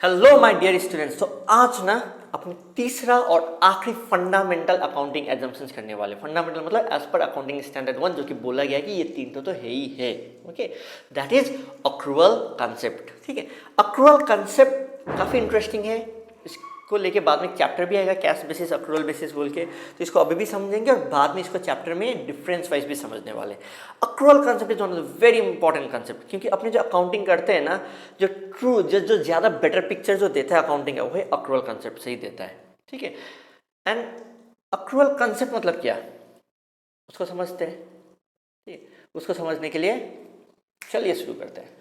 Hello my dear students. तो आज ना अपने तीसरा और आखिरी फंडामेंटल अकाउंटिंग एजम्पशंस करने वाले। फंडामेंटल मतलब एज पर अकाउंटिंग स्टैंडर्ड 1, जो कि बोला गया है कि ये तीन तो है ही है। Okay, that is accrual concept. ठीक है, अक्रूवल कंसेप्ट काफ़ी इंटरेस्टिंग है। इसको लेके बाद में चैप्टर भी आएगा, कैश बेसिस अक्रूवल बेसिस बोल के। तो इसको अभी भी समझेंगे और बाद में इसको चैप्टर में डिफरेंस वाइज भी समझने वाले। Accrual concept is one of the very important concept, क्योंकि अपने जो अकाउंटिंग करते हैं ना, जो ट्रू जो ज़्यादा बेटर पिक्चर जो देता है अकाउंटिंग का, वो अक्रूवल कंसेप्ट से ही देता है। ठीक है, एंड अक्रूवल कंसेप्ट मतलब क्या, उसको समझते हैं। ठीक है, उसको समझने के लिए चलिए शुरू करते हैं।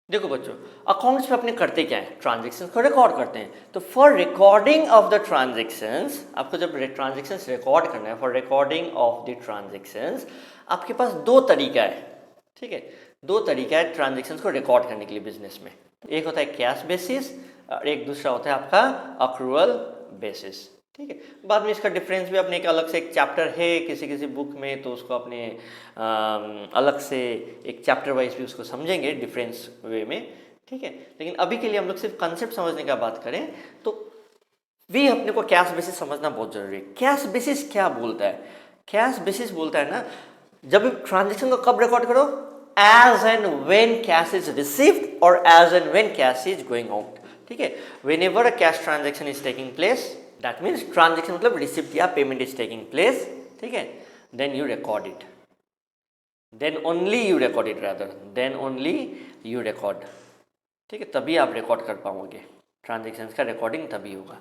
देखो बच्चों, अकाउंट्स में अपने करते क्या है, ट्रांजेक्शन्स को रिकॉर्ड करते हैं। तो for recording of the transactions, आपको जब ट्रांजेक्शन्स रिकॉर्ड करना है, for recording of the transactions आपके पास दो तरीका है। ठीक है, दो तरीका है ट्रांजेक्शन्स को रिकॉर्ड करने के लिए बिजनेस में। एक होता है कैश बेसिस और एक दूसरा होता है आपका अक्रूवल बेसिस। ठीक है, बाद में इसका डिफरेंस भी अपने एक अलग से एक चैप्टर है किसी किसी बुक में, तो उसको अपने अलग से एक चैप्टर वाइज भी उसको समझेंगे डिफरेंस वे में। ठीक है, लेकिन अभी के लिए हम लोग सिर्फ कंसेप्ट समझने का बात करें तो भी अपने को कैश बेसिस समझना बहुत जरूरी है। कैश बेसिस क्या बोलता है? कैश बेसिस बोलता है ना, जब ट्रांजेक्शन को कब रिकॉर्ड करो, as and when cash is received और as and when cash is going out. ठीक है, whenever a cash transaction is taking place, that means transaction मतलब रिसिप्ट या पेमेंट इज टेकिंग प्लेस। ठीक है, then you record it, then only you record it, rather than only you record. ठीक है, तभी आप रिकॉर्ड कर पाओगे, ट्रांजेक्शन्स का रिकॉर्डिंग तभी होगा।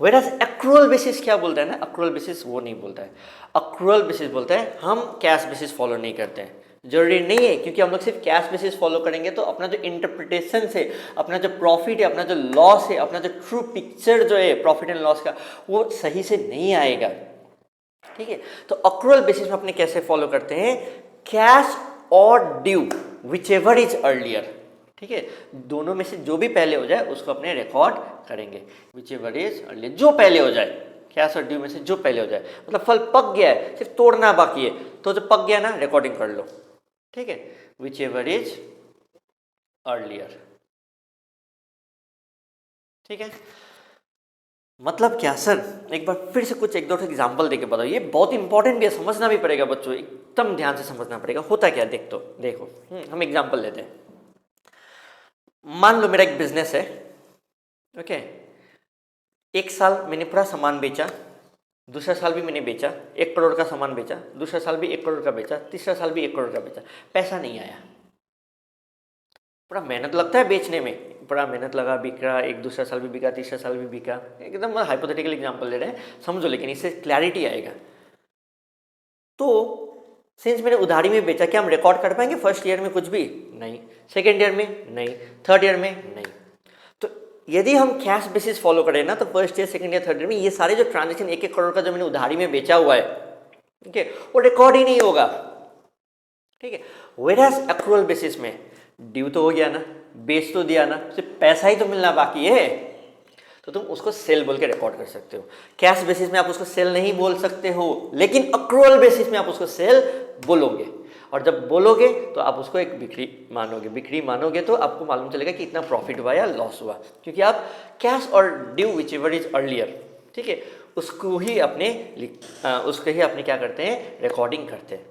वेराज एक्रूअल बेसिस क्या बोलता है ना, एक्रूअल बेसिस वो नहीं बोलता है। एक्रूअल बेसिस बोलता है हम कैश बेसिस फॉलो नहीं करते हैं। जरूरी नहीं है, क्योंकि हम लोग सिर्फ कैश बेसिस फॉलो करेंगे तो अपना जो इंटरप्रिटेशन है, अपना जो प्रॉफिट है, अपना जो लॉस है, अपना जो ट्रू पिक्चर जो है प्रॉफिट एंड लॉस का, वो सही से नहीं आएगा। ठीक है, तो एक्रूअल बेसिस में अपने कैसे फॉलो करते हैं, कैश और due which ever is earlier. ठीक है, दोनों में से जो भी पहले हो जाए उसको अपने रिकॉर्ड करेंगे, विच एवर इज अर्लियर, जो पहले हो जाए, कैश और ड्यू में से जो पहले हो जाए। मतलब फल पक गया है, सिर्फ तोड़ना बाकी है, तो जो पक गया ना रिकॉर्डिंग कर लो। ठीक है, विच एवर इज अर्लियर। ठीक है, मतलब क्या सर, एक बार फिर से कुछ एक दो एग्जाम्पल देके बताओ। ये बहुत इंपॉर्टेंट भी है, समझना भी पड़ेगा बच्चों, एकदम ध्यान से समझना पड़ेगा। होता क्या, देख तो देखो, हम एग्जाम्पल लेते हैं। मान लो मेरा एक बिजनेस है। ओके, एक साल मैंने पूरा सामान बेचा, दूसरा साल भी मैंने बेचा, 1 करोड़ का सामान बेचा, दूसरा साल भी 1 करोड़ का बेचा, तीसरा साल भी 1 करोड़ का बेचा, पैसा नहीं आया। बड़ा मेहनत लगता है बेचने में, बड़ा मेहनत लगा, बिक रहा, एक दूसरा साल भी बिका, तीसरा साल भी बिका। एकदम हाइपोथेटिकल एग्जांपल ले रहे हैं, समझो, लेकिन इससे क्लैरिटी आएगा। तो सिंस मैंने उधारी में बेचा, क्या हम रिकॉर्ड कर पाएंगे फर्स्ट ईयर में कुछ भी? नहीं। सेकेंड ईयर में नहीं, थर्ड ईयर में नहीं। तो यदि हम कैश बेसिस फॉलो करें ना, तो first year, second year, third year में ये सारे जो ट्रांजेक्शन 1-1 करोड़ का जो मैंने उधारी में बेचा हुआ है, ठीक है, वो रिकॉर्ड ही नहीं होगा। ठीक है, वेराज एक्रूअल बेसिस में ड्यू तो हो गया ना, बेच तो दिया ना, सिर्फ पैसा ही तो मिलना बाकी है, तो तुम उसको सेल बोल के रिकॉर्ड कर सकते हो। कैश बेसिस में आप उसको सेल नहीं बोल सकते हो, लेकिन एक्रूअल बेसिस में आप उसको सेल बोलोगे। और जब बोलोगे तो आप उसको एक बिक्री मानोगे, बिक्री मानोगे तो आपको मालूम चलेगा कि इतना प्रॉफिट हुआ या लॉस हुआ, क्योंकि आप कैश और due which ever is earlier, ठीक है, उसको ही अपने क्या करते हैं, रिकॉर्डिंग करते हैं।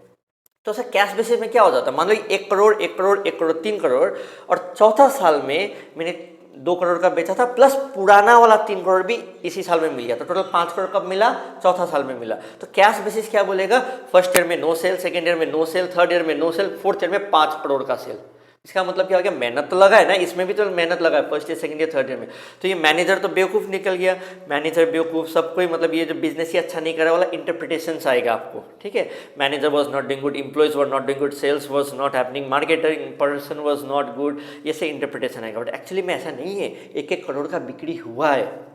तो सर कैश बेसिस में क्या हो जाता है, मान लो 1 करोड़, 1 करोड़, 1 करोड़, 3 करोड़, और चौथा साल में मैंने 2 करोड़ का बेचा था, प्लस पुराना वाला 3 करोड़ भी इसी साल में मिल गया, तो टोटल 5 करोड़ कब मिला, चौथा साल में मिला। तो कैश बेसिस क्या बोलेगा, फर्स्ट ईयर में नो सेल, सेकेंड ईयर में नो सेल, थर्ड ईयर में नो सेल, फोर्थ ईयर में 5 करोड़ का सेल। इसका मतलब क्या हो गया, मेहनत तो लगा है ना, इसमें भी तो मेहनत लगा है first year, second year, third year में। तो ये मैनेजर तो बेवकूफ़ निकल गया, मैनेजर बेवकूफ़, सब कोई, मतलब ये जो बिजनेस ही अच्छा नहीं करा वाला इंटरप्रिटेशन आएगा आपको। ठीक है, manager was not doing good, employees were not doing good, sales was not happening, marketing person was not good, ये से इंटरप्रिटेशन आएगा। बट एक्चुअली में ऐसा नहीं है, 1-1 करोड़ का बिक्री हुआ है।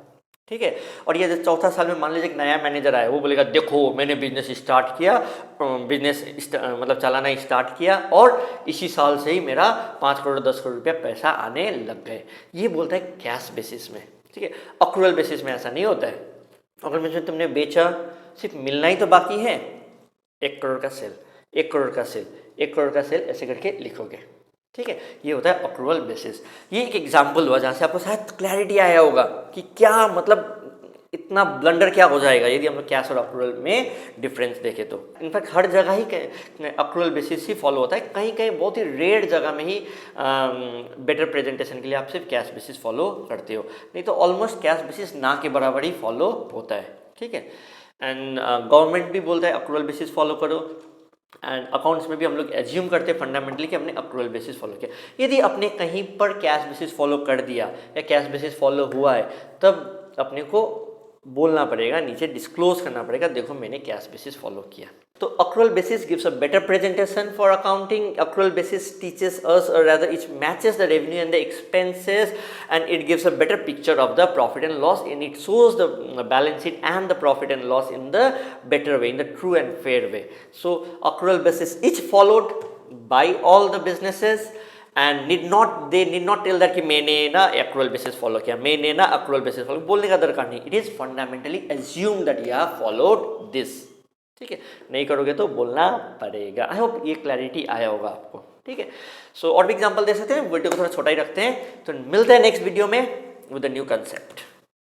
ठीक है, और ये जो चौथा साल में मान लीजिए एक नया मैनेजर आया, वो बोलेगा देखो मैंने बिजनेस स्टार्ट किया, मतलब चलाना स्टार्ट किया, और इसी साल से ही मेरा 5 करोड़ 10 करोड़ रुपया पैसा आने लग गए। ये बोलता है कैश बेसिस में। ठीक है, एक्रूअल बेसिस में ऐसा नहीं होता है। अगर में तुमने बेचा, सिर्फ मिलना ही तो बाकी है, 1 करोड़ का सेल, 1 करोड़ का सेल, 1 करोड़ का सेल, ऐसे करके लिखोगे। ठीक है, ये होता है अक्रूवल बेसिस। ये एक एग्जाम्पल हुआ जहाँ से आपको शायद क्लैरिटी आया होगा कि क्या मतलब इतना ब्लंडर क्या हो जाएगा यदि हम लोग कैश और अक्रूवल में डिफरेंस देखें तो। इनफैक्ट हर जगह ही अक्रूवल बेसिस ही फॉलो होता है, कहीं कहीं बहुत ही रेयर जगह में ही बेटर प्रेजेंटेशन के लिए आप सिर्फ कैश बेसिस फॉलो करते हो, नहीं तो ऑलमोस्ट कैश बेसिस ना के बराबर ही फॉलो होता है। ठीक है, एंड गवर्नमेंट भी बोलता है अक्रूवल बेसिस फॉलो करो, एंड अकाउंट्स में भी हम लोग एज्यूम करते हैं फंडामेंटली कि हमने अक्रूवल बेसिस फॉलो किया। यदि अपने कहीं पर कैश बेसिस फॉलो कर दिया या कैश बेसिस फॉलो हुआ है, तब अपने को बोलना पड़ेगा, नीचे डिस्क्लोज करना पड़ेगा, देखो मैंने कैश बेसिस फॉलो किया। तो accrual basis gives a better presentation for accounting. Accrual basis teaches us, or rather it matches the revenue and the expenses, and it gives a better picture of the profit and loss, and it shows the balance sheet and the profit and loss in the better way, in the true and fair way. So accrual basis is followed by all the businesses, and they need not tell that कि मैंने ना accrual basis follow किया, मैंने ना accrual basis follow, बोलने का दरकार नहीं। It is fundamentally assume that you have followed this. ठीक है, नहीं करोगे तो बोलना पड़ेगा। आई होप ये क्लैरिटी आया होगा आपको। ठीक है, सो और भी एग्जाम्पल दे सकते हैं, वीडियो को थोड़ा छोटा ही रखते हैं, तो मिलते हैं नेक्स्ट वीडियो में विद अ न्यू कंसेप्ट।